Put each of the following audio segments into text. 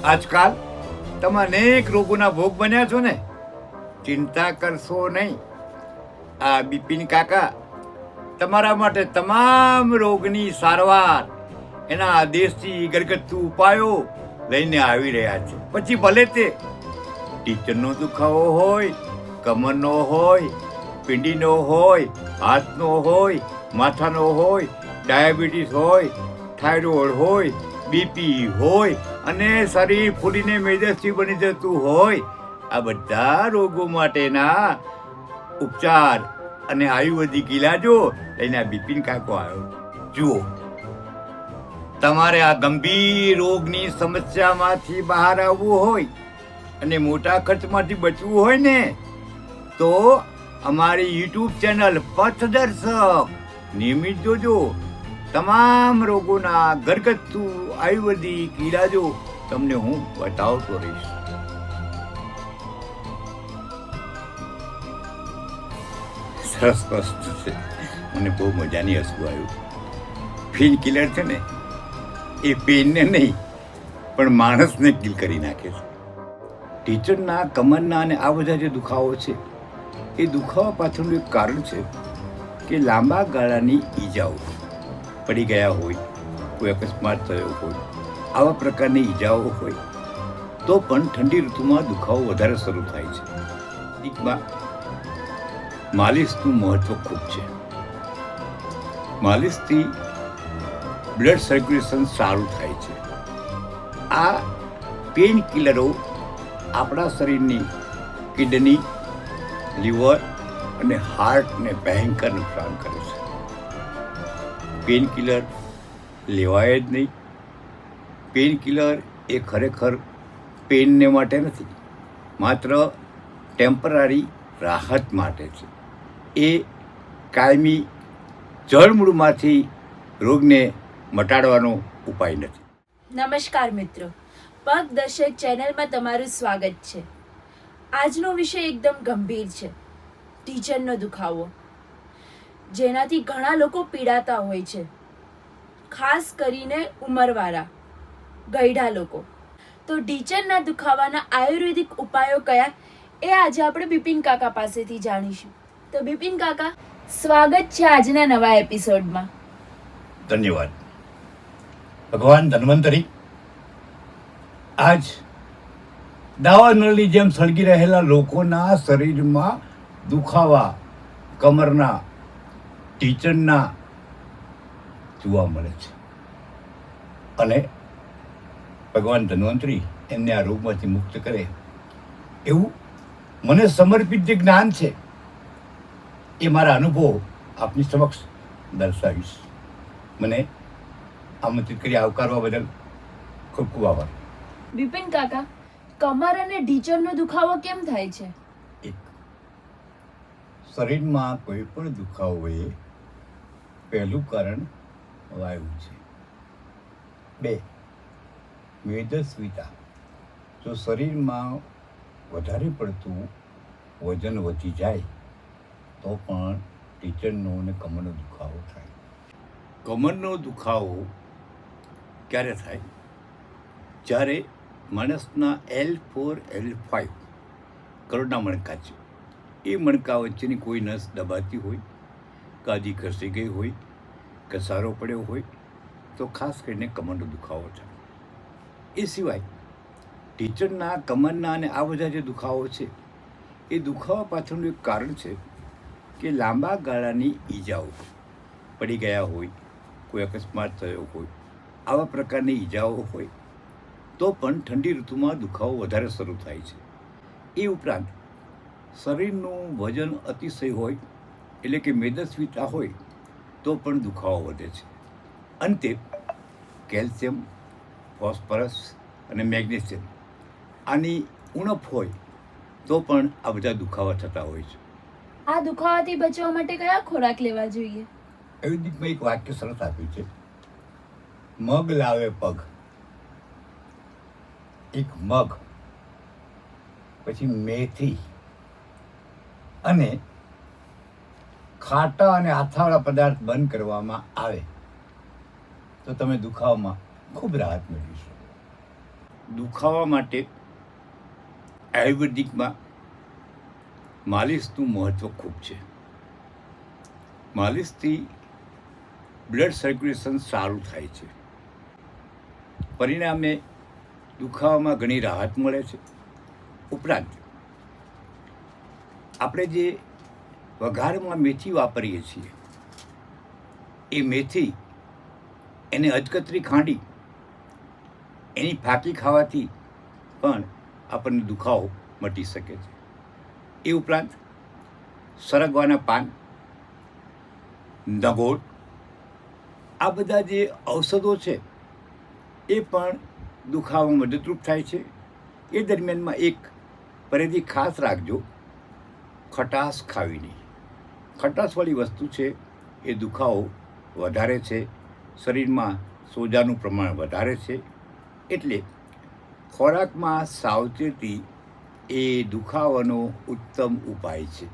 આજકાલ તમે અનેક રોગોના ભોગ બન્યા છો ને, ચિંતા કરશો નહીં. આ બિપિન કાકા તમારા માટે તમામ રોગની સારવાર, એના આદેશથી ઘરગથ્થુ ઉપાયો લઈને આવી રહ્યા છે. પછી ભલે તે ટીચરનો દુખાવો હોય, કમરનો હોય, પીંડીનો હોય, હાથનો હોય, માથાનો હોય, ડાયાબિટીસ હોય, થાઇરોઇડ હોય, બીપી હોય અને શરીર ફૂલીને મેદસ્વી બની જતું હોય, આ બધા રોગો માટેના ઉપચાર અને આયુર્વેદિક ઇલાજો લઈને બિપિન કાકો આવ્યો. જુઓ, તમારે આ ગંભીર રોગની સમસ્યામાંથી બહાર આવવું હોય અને મોટા ખર્ચમાંથી બચવું હોય ને, તો અમારી યુટ્યુબ ચેનલ પથદર્શક નિયમિત જોજો. તમામ રોગોના ઘરગથ્થુ આયુર્વેદિક ઇલાજો તમને હું બતાવતો રહીશ. સરસ વસ્તુ છે, મને બહુ મજાની હસવું આવ્યું. પેન કિલર છે ને, એ પેનને નહીં પણ માણસને કિલ કરી નાખે છે. ટીચરના, કમરના અને આ બધા જે દુખાવો છે, એ દુખાવા પાછળનું એક કારણ છે કે લાંબા ગાળાની ઈજાઓ, પડી ગયા હોય, કોઈ અકસ્માત થયો હોય, આવા પ્રકારની ઈજાઓ હોય તો પણ ઠંડી ઋતુમાં દુખાવો વધારે શરૂ થાય છે. એકમાં માલિશનું મહત્વ ખૂબ છે. માલિશથી બ્લડ સર્ક્યુલેશન સારું થાય છે. આ પેઇન કિલરો આપણા શરીરની કિડની, લીવર અને હાર્ટને ભયંકર નુકસાન કરે છે. પેઇન કિલર લેવાય જ નહીં. પેઇન કિલર એ ખરેખર પેઇનને માટે નથી, માત્ર ટેમ્પરરી રાહત માટે છે. એ કાયમી જળમૂળમાંથી રોગને મટાડવાનો ઉપાય નથી. નમસ્કાર મિત્રો, પગદર્શક ચેનલમાં તમારું સ્વાગત છે. આજનો વિષય એકદમ ગંભીર છે, ટીચરનો દુખાવો, જેનાથી ઘણા લોકો પીડાતા હોય છે, ખાસ કરીને ઉંમરવાળા ગયઢા લોકો. તો ટીચરના દુખાવાના આયુર્વેદિક ઉપાયો કયા, એ આજે આપણે બિપિન કાકા પાસેથી જાણીશું. તો બિપિન કાકા, સ્વાગત છે આજના નવા એપિસોડમાં. ધન્યવાદ. ભગવાન ધન્વંતરી આજ દાવાનળની જેમ સળગી રહેલા લોકોના શરીરમાં દુખાવા, કમરના, ટીચરના જોવા મળે છે. અને ભગવાન ધન્વંતરી એમને આ રોગમાંથી મુક્ત કરે એવું મને સમર્પિત જે જ્ઞાન છે, એ મારા અનુભવો આપની સમક્ષ દર્શાવીશ. મને આમંત્રિત કરી આવકારવા બદલ ખૂબ ખૂબ આભાર. બિપિન કાકા, કમર અને ઢીચરનો દુખાવો કેમ થાય છે? એક, શરીરમાં કોઈ પણ દુખાવો હોય, પહેલું કારણ વાયુ છે. બે, મેદસ્વીતા. જો શરીરમાં વધારે પડતું વજન વધી જાય તો પણ ટીચરનો અને કમરનો દુખાવો થાય. કમરનો દુખાવો ક્યારે થાય? જ્યારે માણસના L4, L5 કરોડના મણકા છે, એ મણકા વચ્ચેની કોઈ નસ દબાતી હોય, કાજી ખસી ગઈ હોય, ઘસારો પડ્યો હોય તો ખાસ કરીને કમરનો દુખાવો થાય. એ સિવાય ટીચરના, કમરના અને આ બધા જે દુખાવો છે, એ દુખાવા પાછળનું એક કારણ છે કે લાંબા ગાળાની ઈજાઓ, પડી ગયા હોય, કોઈ અકસ્માત થયો હોય, આવા પ્રકારની ઈજાઓ હોય તો પણ ઠંડી ઋતુમાં દુખાવો વધારે શરૂ થાય છે. એ ઉપરાંત શરીરનું વજન અતિશય હોય, એટલે કે મેદસ્વીતા હોય તો પણ દુખાવો વધે છે. અંતે કેલ્શિયમ, ફોસ્ફરસ અને મેગ્નેશિયમ આની ઉણપ હોય તો પણ આ બધા દુખાવા થતા હોય છે. આ દુખાવાથી બચવા માટે કયા ખોરાક લેવા જોઈએ? આયુર્વેદિકમાં એક વાક્ય સરસ આપ્યું છે, મગ લાવે પગ. એક મગ, પછી મેથી અને ખાટા અને આથાવાળા પદાર્થ બંધ કરવામાં આવે તો તમે દુખાવામાં ખૂબ રાહત મેળવી શકો. દુખાવા માટે આયુર્વેદિકમાં માલિશનું મહત્ત્વ ખૂબ છે. માલિશથી બ્લડ સર્ક્યુલેશન સારું થાય છે. પરિણામે દુખાવામાં ઘણી રાહત મળે છે. ઉપરાંત આપણે જે વઘારમાં મેથી વાપરીએ છીએ એ મેથી એને અધકતરી ખાંડી એની ફાંકી ખાવાથી પણ આપણને દુખાવો મટી શકે છે. એ ઉપરાંત સરગવાના પાન, નગોળ, આ બધા જે ઔષધો છે એ પણ દુખાવામાં મદદરૂપ થાય છે. એ દરમિયાનમાં એક પરેજી ખાસ રાખજો, ખટાશ ખાવી નહીં. ખટાશવાળી વસ્તુ છે એ દુખાવો વધારે છે, શરીરમાં સોજાનું પ્રમાણ વધારે છે. એટલે ખોરાકમાં સાવચેતી એ દુખાવાનો ઉત્તમ ઉપાય છે.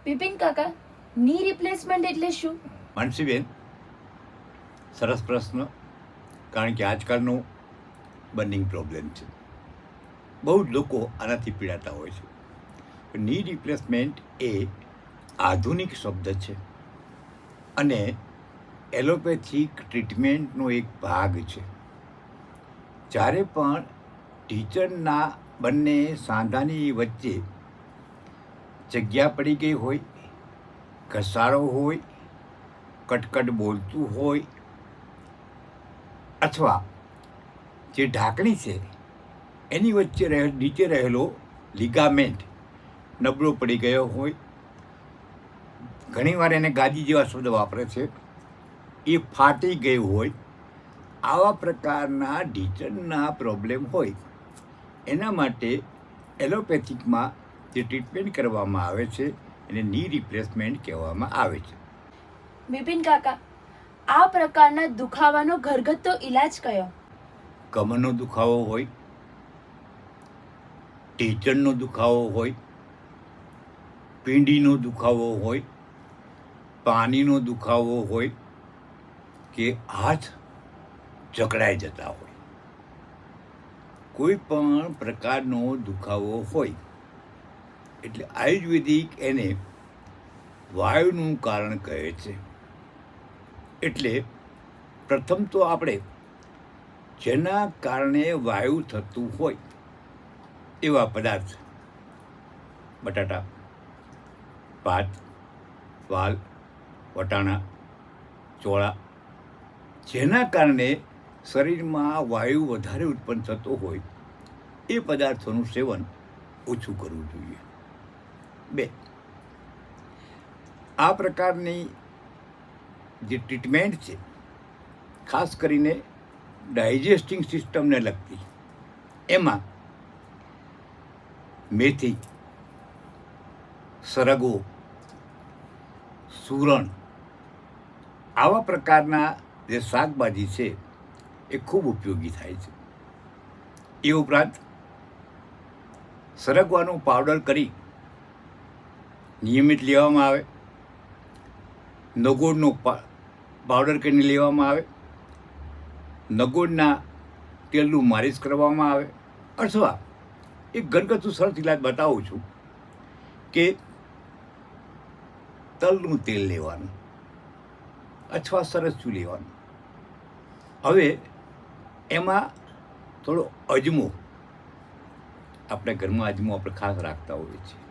બિપિન કાકા, ની રિપ્લેસમેન્ટ એટલે શું? માનસીબેન, સરસ પ્રશ્ન. કારણ કે આજકાલનો બર્નિંગ પ્રોબ્લેમ છે. બહુ જ લોકો આનાથી પીડાતા હોય છે. ની રિપ્લેસમેન્ટ એ આધુનિક શબ્દ છે અને એલોપેથિક ટ્રીટમેન્ટનો એક ભાગ છે. જ્યારે પણ ટીચરના બંને સાંધાની વચ્ચે જગ્યા પડી ગઈ હોય, ઘસારો હોય, કટકટ બોલતું હોય, અથવા જે ઢાંકણી છે એની વચ્ચે નીચે રહેલો લિગામેન્ટ નબળો પડી ગયો હોય, ઘણીવાર એને ગાદી જેવા શબ્દ વાપરે છે, એ ફાટી ગયું હોય, આવા પ્રકારના ઢીંચણના પ્રોબ્લેમ હોય, એના માટે એલોપેથિકમાં જે ટ્રીટમેન્ટ કરવામાં આવે છે એને ની રિપ્લેસમેન્ટ કહેવામાં આવે છે. બિપિન કાકા, આ પ્રકારના દુખાવાનો ઘરગથ્થુ ઈલાજ કયો? કમરનો દુખાવો હોય, ઢીંચણનો દુખાવો હોય, પીંડીનો દુખાવો હોય, પાણીનો દુખાવો હોય કે હાથ જકડાઈ જતા હોય, કોઈ પણ પ્રકારનો દુખાવો હોય એટલે આયુર્વેદિક એને વાયુનું કારણ કહે છે. એટલે પ્રથમ તો આપણે જેના કારણે વાયુ થતું હોય એવા પદાર્થ, બટાટા, ભાત, વાલ, વટાણા, ચોળા, જેના કારણે શરીરમાં વાયુ વધારે ઉત્પન્ન થતો હોય એ પદાર્થોનું સેવન ઓછું કરવું જોઈએ. 2, આ પ્રકારની જે ટ્રીટમેન્ટ છે ખાસ કરીને ડાયજેસ્ટિંગ સિસ્ટમને લગતી, એમાં મેથી, સરગવો, સુરણ, આવા પ્રકારના જે શાકભાજી છે એ ખૂબ ઉપયોગી થાય છે. એ ઉપરાંત સરગવાનો પાવડર કરી નિયમિત લેવામાં આવે, નગોળનો પાવડર કરીને લેવામાં આવે, નગોળના તેલનું માલિશ કરવામાં આવે, અથવા એક ઘરગથ્થુ સરસ ઇલાજ બતાવું છું કે તલનું તેલ લેવાનું અથવા સરસું લેવાનું. હવે એમાં થોડો અજમો, આપણે ઘરમાં અજમો આપણે ખાસ રાખતા હોઈએ છીએ,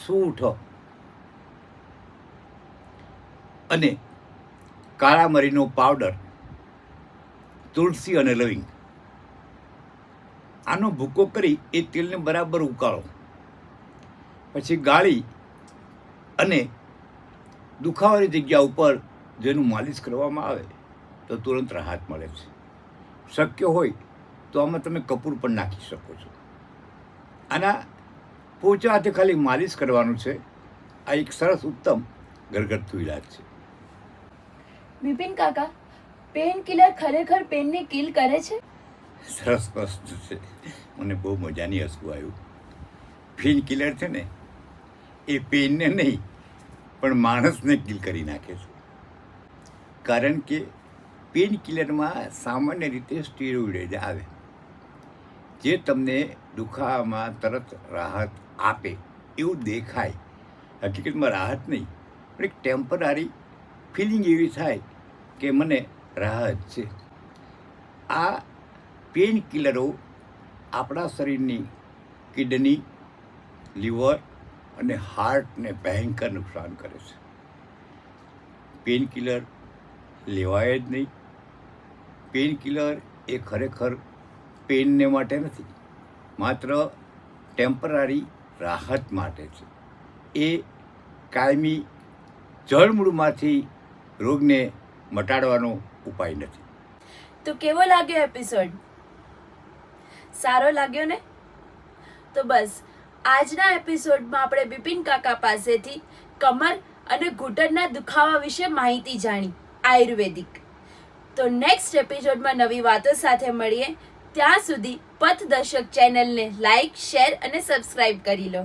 સૂંઠ અને કાળા મરીનો પાવડર, તુલસી અને લવિંગ, આનો ભૂકો કરી એ તેલને બરાબર ઉકાળો, પછી ગાળી અને દુખાવાની જગ્યા ઉપર જેનું માલિશ કરવામાં આવે તો તુરંત રાહત મળે છે. શક્ય હોય તો આમાં તમે કપૂર પણ નાખી શકો છો. આના પોચા હાથે ખાલી માલિશ કરવાનું છે. આ એક સરસ ઉત્તમ ઘરગથ્થુ ઇલાજ છે. બિપિન કાકા, પેન કિલર ખરેખર પેનને કિલ કરે છે? સરસ વસ્તુ છે. મને બહુ મજાની હસવું આવ્યું. પેન કિલર છે ને એ પેનને નહીં પણ માણસને કિલ કરી નાખે છે. કારણ કે પેઇન કિલરમાં સામાન્ય રીતે સ્ટીરોઇડ આવે જે તમને દુખાવામાં તરત રાહત આપે એવું દેખાય. હકીકતમાં રાહત નહીં, પણ એક ટેમ્પરરી ફિલિંગ એવી થાય કે મને રાહત છે. આ પેઇન કિલરો આપણા શરીરની કિડની, લીવર અને હાર્ટને ભયંકર નુકસાન કરે છે. પેઇન કિલર લેવાય જ નહીં. પેઇન કિલર એ ખરેખર પેઇનને માટે નથી, માત્ર ટેમ્પરરી રાહત માટે છે. એ કાયમી જળમૂળમાંથી રોગને મટાડવાનો ઉપાય નથી. તો કેવો લાગ્યો એપિસોડ? સારો લાગ્યો ને? તો બસ આજના એપિસોડમાં આપણે બિપિન કાકા પાસેથી કમર અને ઘૂંટણના દુખાવા વિશે માહિતી જાણી આયુર્વેદિક. તો નેક્સ્ટ એપિસોડમાં નવી વાતો સાથે મળીએ. ત્યાં સુધી પથદર્શક ચેનલને લાઈક, શેર અને સબસ્ક્રાઇબ કરી લો.